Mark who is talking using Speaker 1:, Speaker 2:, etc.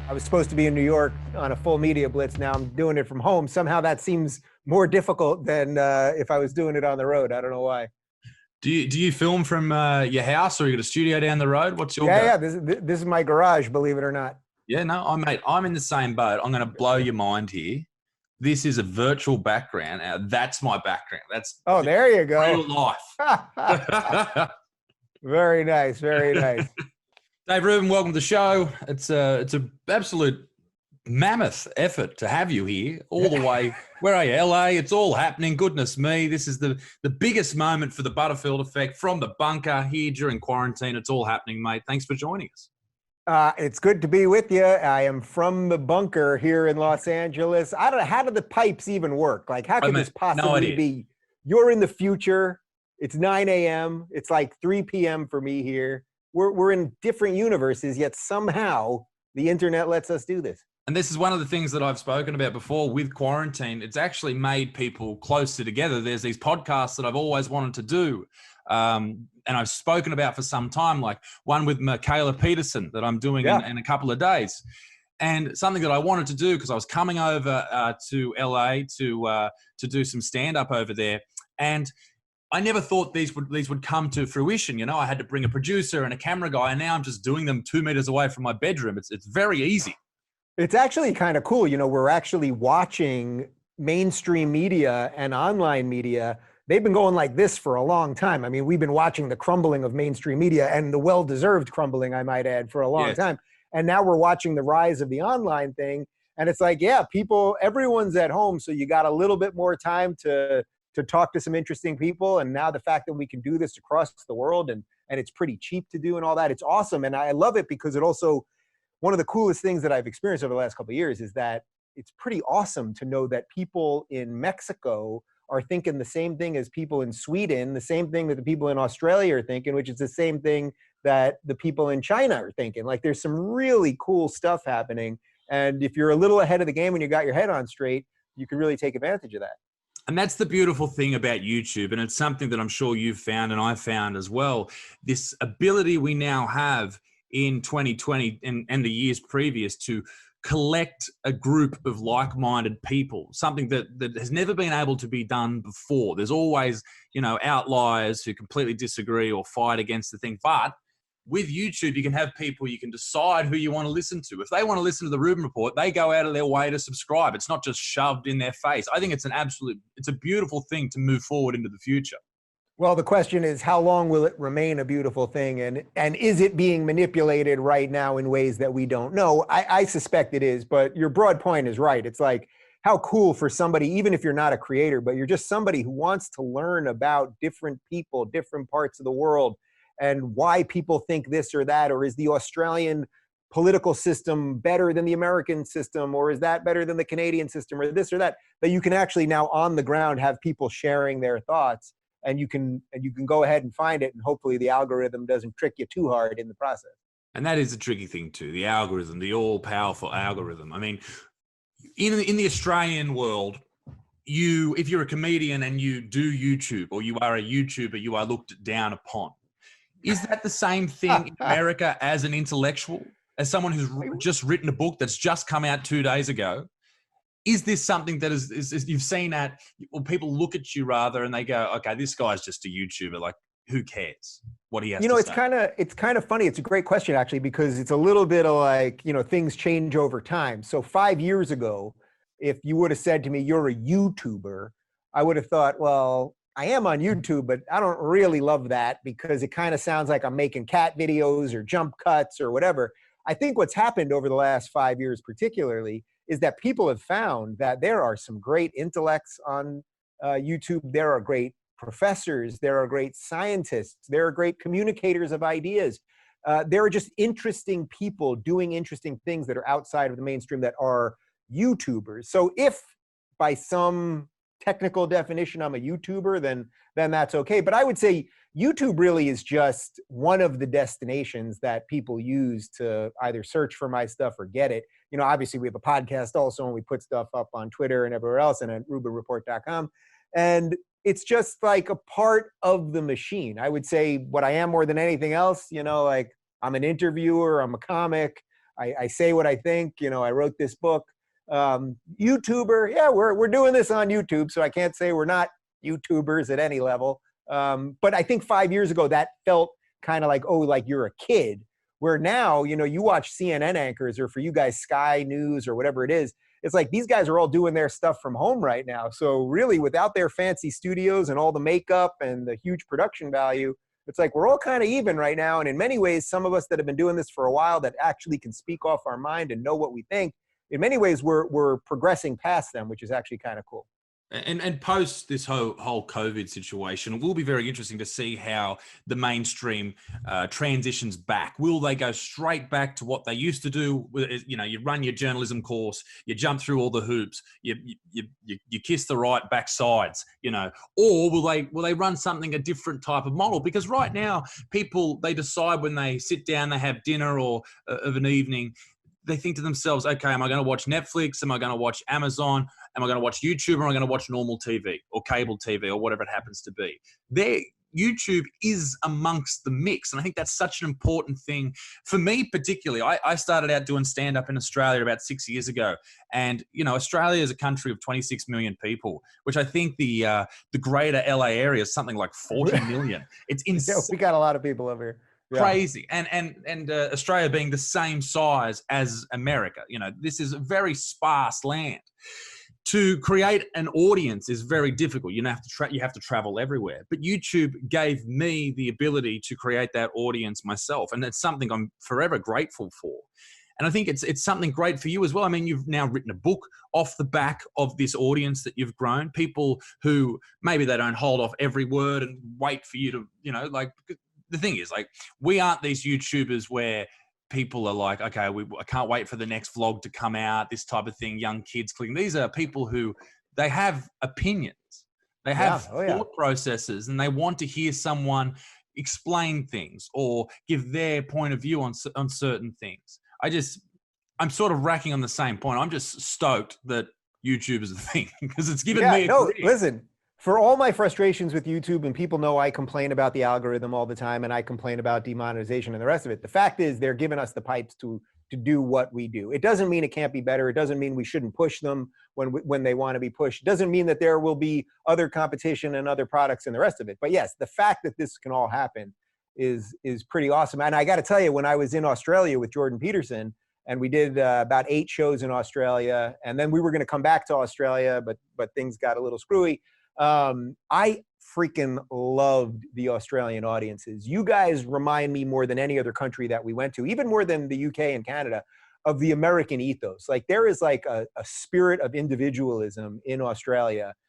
Speaker 1: I was supposed to be in New York on a full media blitz. Now I'm doing it from home. Somehow that seems more difficult than if I was doing it on the road. I don't know why.
Speaker 2: Do you film from your house, or you got a studio down the road? What's your go?
Speaker 1: Yeah. This is my garage, believe it or not.
Speaker 2: Yeah, no, mate, I'm in the same boat. I'm going to blow your mind here. This is a virtual background. That's my background. That's
Speaker 1: there you go.
Speaker 2: Real life.
Speaker 1: Very nice. Very nice.
Speaker 2: Dave Rubin, welcome to the show. It's a absolute mammoth effort to have you here all the way. Where are you? LA. It's all happening. Goodness me. This is the biggest moment for the Butterfield Effect from the bunker here during quarantine. It's all happening, mate. Thanks for joining us.
Speaker 1: It's good to be with you. I am from the bunker here in Los Angeles. I don't know, how do the pipes even work? Like, how could this possibly be? You're in the future. It's 9 a.m. It's like 3 p.m. for me here. We're in different universes, yet somehow the internet lets us do this.
Speaker 2: And this is one of the things that I've spoken about before with quarantine. It's actually made people closer together. There's these podcasts that I've always wanted to do. And I've spoken about for some time, like one with Michaela Peterson that I'm doing in a couple of days. And something that I wanted to do because I was coming over to LA to do some stand-up over there. And I never thought these would come to fruition. You know, I had to bring a producer and a camera guy, and now I'm just doing them 2 meters away from my bedroom. It's very easy.
Speaker 1: It's actually kind of cool. You know, we're actually watching mainstream media and online media. They've been going like this for a long time. I mean, we've been watching the crumbling of mainstream media, and the well-deserved crumbling, I might add, for a long time. And now we're watching the rise of the online thing. And it's like, everyone's at home. So you got a little bit more time to talk to some interesting people. And now the fact that we can do this across the world and it's pretty cheap to do and all that, it's awesome. And I love it because it also, one of the coolest things that I've experienced over the last couple of years is that it's pretty awesome to know that people in Mexico are thinking the same thing as people in Sweden, the same thing that the people in Australia are thinking, which is the same thing that the people in China are thinking. Like, there's some really cool stuff happening. And if you're a little ahead of the game when you got your head on straight, you can really take advantage of that.
Speaker 2: And that's the beautiful thing about YouTube. And it's something that I'm sure you've found and I've found as well. This ability we now have in 2020 and the years previous to collect a group of like-minded people, something that has never been able to be done before. There's always, outliers who completely disagree or fight against the thing. But with YouTube, you can have people, you can decide who you want to listen to. If they want to listen to the Rubin Report, they go out of their way to subscribe. It's not just shoved in their face. I think it's a beautiful thing to move forward into the future.
Speaker 1: Well, the question is, how long will it remain a beautiful thing? And is it being manipulated right now in ways that we don't know? I suspect it is, but your broad point is right. It's like, how cool for somebody, even if you're not a creator, but you're just somebody who wants to learn about different people, different parts of the world, and why people think this or that, or is the Australian political system better than the American system, or is that better than the Canadian system, or this or that you can actually now on the ground have people sharing their thoughts. And you can go ahead and find it, and hopefully the algorithm doesn't trick you too hard in the process.
Speaker 2: And that is a tricky thing too, the algorithm, the all-powerful algorithm. I mean, in the Australian world, if you're a comedian and you do YouTube, or you are a YouTuber, you are looked down upon. Is that the same thing in America as an intellectual, as someone who's just written a book that's just come out 2 days ago? Is this something that is you've seen or people look at you rather and they go, okay, this guy's just a YouTuber. Like, who cares what he has to say?
Speaker 1: It's kind of funny. It's a great question, actually, because it's a little bit of like, things change over time. So 5 years ago, if you would have said to me, you're a YouTuber, I would have thought, well, I am on YouTube, but I don't really love that because it kind of sounds like I'm making cat videos or jump cuts or whatever. I think what's happened over the last 5 years particularly is that people have found that there are some great intellects on YouTube. There are great professors. There are great scientists. There are great communicators of ideas. There are just interesting people doing interesting things that are outside of the mainstream that are YouTubers. So if by some technical definition I'm a YouTuber, then that's okay. But I would say YouTube really is just one of the destinations that people use to either search for my stuff or get it. Obviously we have a podcast also, and we put stuff up on Twitter and everywhere else and at RubinReport.com. And it's just like a part of the machine. I would say what I am more than anything else, like I'm an interviewer, I'm a comic, I say what I think. You know, I wrote this book. YouTuber, yeah, we're doing this on YouTube, so I can't say we're not YouTubers at any level. But I think 5 years ago that felt kind of like, oh, like you're a kid. Where now, you know, you watch CNN anchors, or for you guys, Sky News or whatever it is. It's like these guys are all doing their stuff from home right now. So really, without their fancy studios and all the makeup and the huge production value, it's like we're all kind of even right now. And in many ways, some of us that have been doing this for a while that actually can speak off our mind and know what we think, in many ways, we're progressing past them, which is actually kind of cool.
Speaker 2: And post this whole COVID situation, it will be very interesting to see how the mainstream transitions back. Will they go straight back to what they used to do? You know, you run your journalism course, you jump through all the hoops, you kiss the right backsides, you know, or will they run something a different type of model? Because right now, people, they decide when they sit down, they have dinner or of an evening, they think to themselves, okay, am I going to watch Netflix? Am I going to watch Amazon? Am I going to watch YouTube? Or am I going to watch normal TV or cable TV or whatever it happens to be? YouTube is amongst the mix. And I think that's such an important thing for me, particularly. I started out doing stand-up in Australia about 6 years ago. And, you know, Australia is a country of 26 million people, which I think the greater LA area is something like 40 million. It's insane.
Speaker 1: Yeah, we got a lot of people over here. Yeah.
Speaker 2: Crazy. And Australia being the same size as America, you know, this is a very sparse land. To create an audience is very difficult. You have to travel everywhere. But YouTube gave me the ability to create that audience myself, and that's something I'm forever grateful for. And I think it's something great for you as well. I mean, you've now written a book off the back of this audience that you've grown. People who maybe they don't hold off every word and wait for you to, you know, like. The thing is, like, we aren't these YouTubers where people are like, okay, I can't wait for the next vlog to come out, this type of thing, young kids clicking. These are people who, they have opinions. They have thought processes, and they want to hear someone explain things or give their point of view on certain things. I'm sort of racking on the same point. I'm just stoked that YouTube is a thing because it's given me a career.
Speaker 1: Listen. For all my frustrations with YouTube, and people know I complain about the algorithm all the time, and I complain about demonetization and the rest of it, the fact is they're giving us the pipes to do what we do. It doesn't mean it can't be better. It doesn't mean we shouldn't push them when they want to be pushed. It doesn't mean that there will be other competition and other products and the rest of it. But yes, the fact that this can all happen is pretty awesome. And I got to tell you, when I was in Australia with Jordan Peterson, and we did about 8 shows in Australia, and then we were going to come back to Australia, but things got a little screwy. I freaking loved the Australian audiences. You guys remind me more than any other country that we went to, even more than the UK and Canada, of the American ethos. Like there is like a spirit of individualism in Australia